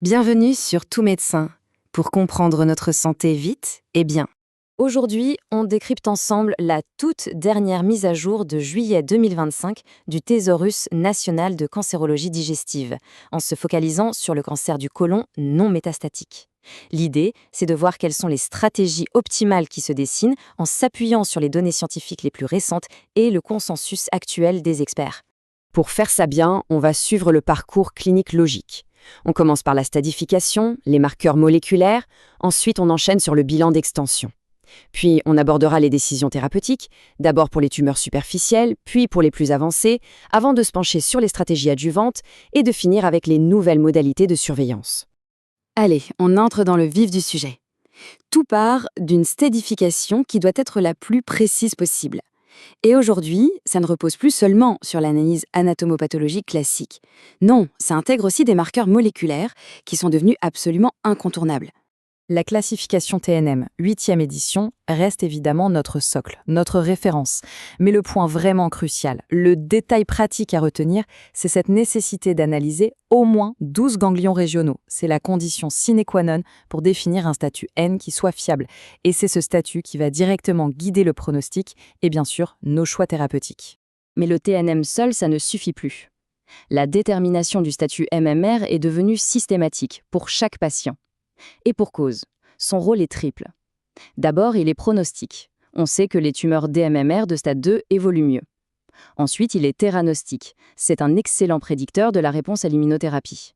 Bienvenue sur Tout médecin, pour comprendre notre santé vite et bien. Aujourd'hui, on décrypte ensemble la toute dernière mise à jour de juillet 2025 du Thésaurus national de cancérologie digestive, en se focalisant sur le cancer du côlon non métastatique. L'idée, c'est de voir quelles sont les stratégies optimales qui se dessinent en s'appuyant sur les données scientifiques les plus récentes et le consensus actuel des experts. Pour faire ça bien, on va suivre le parcours clinique logique. On commence par la stadification, les marqueurs moléculaires, ensuite on enchaîne sur le bilan d'extension. Puis on abordera les décisions thérapeutiques, d'abord pour les tumeurs superficielles, puis pour les plus avancées, avant de se pencher sur les stratégies adjuvantes et de finir avec les nouvelles modalités de surveillance. Allez, on entre dans le vif du sujet. Tout part d'une stadification qui doit être la plus précise possible. Et aujourd'hui, ça ne repose plus seulement sur l'analyse anatomopathologique classique. Non, ça intègre aussi des marqueurs moléculaires qui sont devenus absolument incontournables. La classification TNM, 8e édition, reste évidemment notre socle, notre référence. Mais le point vraiment crucial, le détail pratique à retenir, c'est cette nécessité d'analyser au moins 12 ganglions régionaux. C'est la condition sine qua non pour définir un statut N qui soit fiable. Et c'est ce statut qui va directement guider le pronostic et bien sûr nos choix thérapeutiques. Mais le TNM seul, ça ne suffit plus. La détermination du statut MMR est devenue systématique pour chaque patient. Et pour cause, son rôle est triple. D'abord, il est pronostique. On sait que les tumeurs DMMR de stade 2 évoluent mieux. Ensuite, il est théranostique. C'est un excellent prédicteur de la réponse à l'immunothérapie.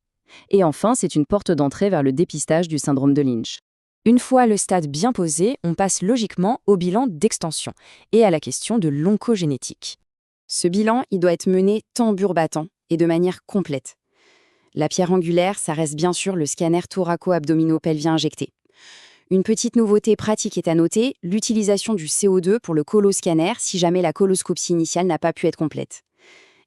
Et enfin, c'est une porte d'entrée vers le dépistage du syndrome de Lynch. Une fois le stade bien posé, on passe logiquement au bilan d'extension et à la question de l'oncogénétique. Ce bilan, il doit être mené tambour battant et de manière complète. La pierre angulaire, ça reste bien sûr le scanner thoraco-abdominopelvien injecté. Une petite nouveauté pratique est à noter, l'utilisation du CO2 pour le coloscanner si jamais la coloscopie initiale n'a pas pu être complète.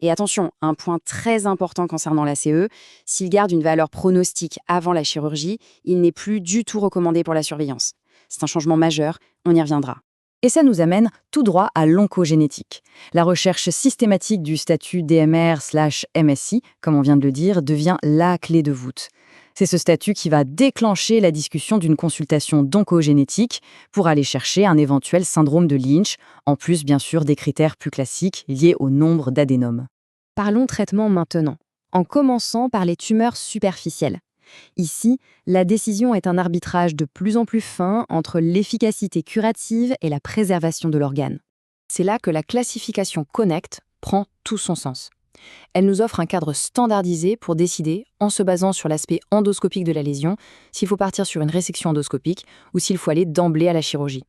Et attention, un point très important concernant la CE, s'il garde une valeur pronostique avant la chirurgie, il n'est plus du tout recommandé pour la surveillance. C'est un changement majeur, on y reviendra. Et ça nous amène tout droit à l'oncogénétique. La recherche systématique du statut DMR/MSI, comme on vient de le dire, devient la clé de voûte. C'est ce statut qui va déclencher la discussion d'une consultation d'oncogénétique pour aller chercher un éventuel syndrome de Lynch, en plus bien sûr des critères plus classiques liés au nombre d'adénomes. Parlons traitement maintenant, en commençant par les tumeurs superficielles. Ici, la décision est un arbitrage de plus en plus fin entre l'efficacité curative et la préservation de l'organe. C'est là que la classification Connect prend tout son sens. Elle nous offre un cadre standardisé pour décider, en se basant sur l'aspect endoscopique de la lésion, s'il faut partir sur une résection endoscopique ou s'il faut aller d'emblée à la chirurgie.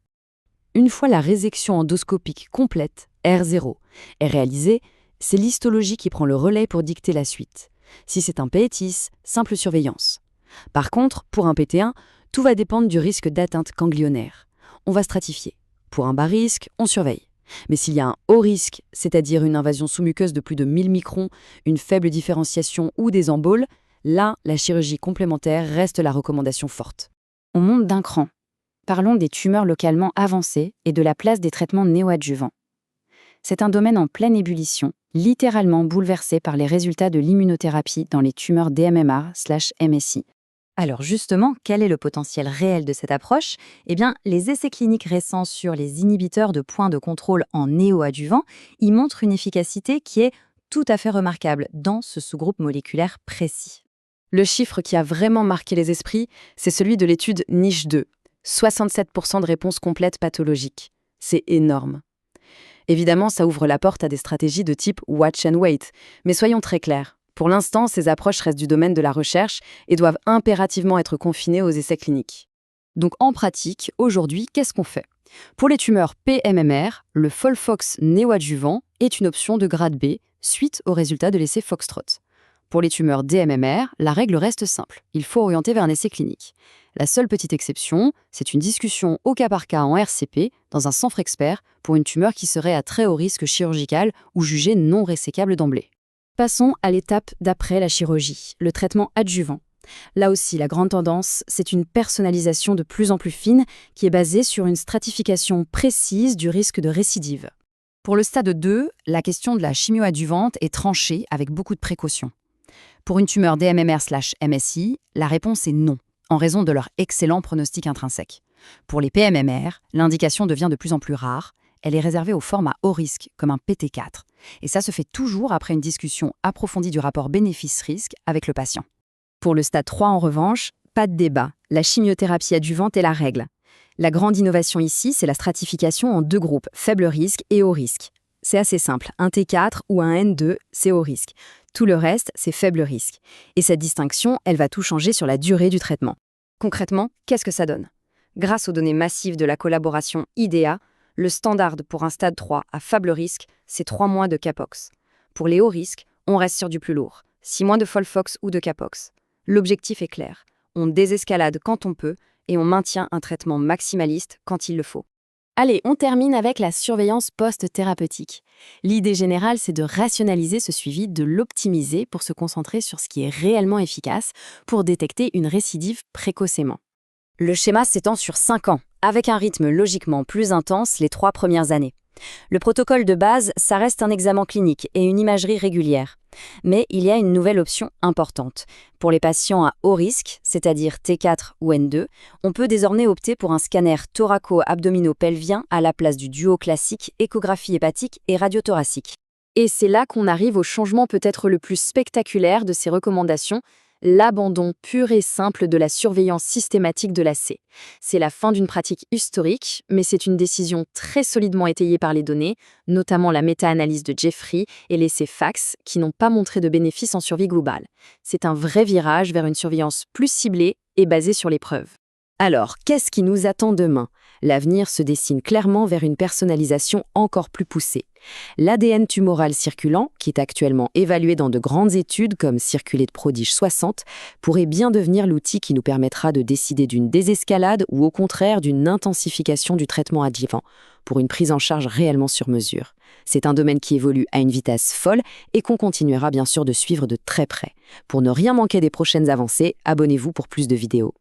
Une fois la résection endoscopique complète, R0, est réalisée, c'est l'histologie qui prend le relais pour dicter la suite. Si c'est un PETIS, simple surveillance. Par contre, pour un PT1, tout va dépendre du risque d'atteinte ganglionnaire. On va stratifier. Pour un bas risque, on surveille. Mais s'il y a un haut risque, c'est-à-dire une invasion sous-muqueuse de plus de 1000 microns, une faible différenciation ou des emboles, là, la chirurgie complémentaire reste la recommandation forte. On monte d'un cran. Parlons des tumeurs localement avancées et de la place des traitements néoadjuvants. C'est un domaine en pleine ébullition, littéralement bouleversé par les résultats de l'immunothérapie dans les tumeurs DMMR/MSI. Alors justement, quel est le potentiel réel de cette approche ? Eh bien, les essais cliniques récents sur les inhibiteurs de points de contrôle en néoadjuvant y montrent une efficacité qui est tout à fait remarquable dans ce sous-groupe moléculaire précis. Le chiffre qui a vraiment marqué les esprits, c'est celui de l'étude Niche 2, 67% de réponses complètes pathologiques. C'est énorme. Évidemment, ça ouvre la porte à des stratégies de type watch and wait, mais soyons très clairs. Pour l'instant, ces approches restent du domaine de la recherche et doivent impérativement être confinées aux essais cliniques. Donc en pratique, aujourd'hui, qu'est-ce qu'on fait ? Pour les tumeurs PMMR, le FOLFOX néoadjuvant est une option de grade B suite aux résultats de l'essai Foxtrot. Pour les tumeurs DMMR, la règle reste simple, il faut orienter vers un essai clinique. La seule petite exception, c'est une discussion au cas par cas en RCP, dans un centre expert, pour une tumeur qui serait à très haut risque chirurgical ou jugée non résécable d'emblée. Passons à l'étape d'après la chirurgie, le traitement adjuvant. Là aussi, la grande tendance, c'est une personnalisation de plus en plus fine qui est basée sur une stratification précise du risque de récidive. Pour le stade 2, la question de la chimio-adjuvante est tranchée avec beaucoup de précautions. Pour une tumeur DMMR/MSI, la réponse est non, en raison de leur excellent pronostic intrinsèque. Pour les PMMR, l'indication devient de plus en plus rare. Elle est réservée aux formes à haut risque, comme un PT4. Et ça se fait toujours après une discussion approfondie du rapport bénéfice-risque avec le patient. Pour le stade 3, en revanche, pas de débat. La chimiothérapie adjuvante est la règle. La grande innovation ici, c'est la stratification en 2 groupes, faible risque et haut risque. C'est assez simple, un T4 ou un N2, c'est haut risque. Tout le reste, c'est faible risque. Et cette distinction, elle va tout changer sur la durée du traitement. Concrètement, qu'est-ce que ça donne? Grâce aux données massives de la collaboration IDEA, le standard pour un stade 3 à faible risque, c'est 3 mois de Capox. Pour les hauts risques, on reste sur du plus lourd, 6 mois de Folfox ou de Capox. L'objectif est clair, on désescalade quand on peut et on maintient un traitement maximaliste quand il le faut. Allez, on termine avec la surveillance post-thérapeutique. L'idée générale, c'est de rationaliser ce suivi, de l'optimiser pour se concentrer sur ce qui est réellement efficace pour détecter une récidive précocement. Le schéma s'étend sur 5 ans, avec un rythme logiquement plus intense les 3 premières années. Le protocole de base, ça reste un examen clinique et une imagerie régulière. Mais il y a une nouvelle option importante. Pour les patients à haut risque, c'est-à-dire T4 ou N2, on peut désormais opter pour un scanner thoraco-abdominopelvien à la place du duo classique échographie hépatique et radiothoracique. Et c'est là qu'on arrive au changement peut-être le plus spectaculaire de ces recommandations, l'abandon pur et simple de la surveillance systématique de l'AC. C'est la fin d'une pratique historique, mais c'est une décision très solidement étayée par les données, notamment la méta-analyse de Jeffrey et l'essai FAX, qui n'ont pas montré de bénéfices en survie globale. C'est un vrai virage vers une surveillance plus ciblée et basée sur les preuves. Alors, qu'est-ce qui nous attend demain? L'avenir se dessine clairement vers une personnalisation encore plus poussée. L'ADN tumoral circulant, qui est actuellement évalué dans de grandes études comme Circulé de Prodige 60, pourrait bien devenir l'outil qui nous permettra de décider d'une désescalade ou au contraire d'une intensification du traitement adjuvant, pour une prise en charge réellement sur mesure. C'est un domaine qui évolue à une vitesse folle et qu'on continuera bien sûr de suivre de très près. Pour ne rien manquer des prochaines avancées, abonnez-vous pour plus de vidéos.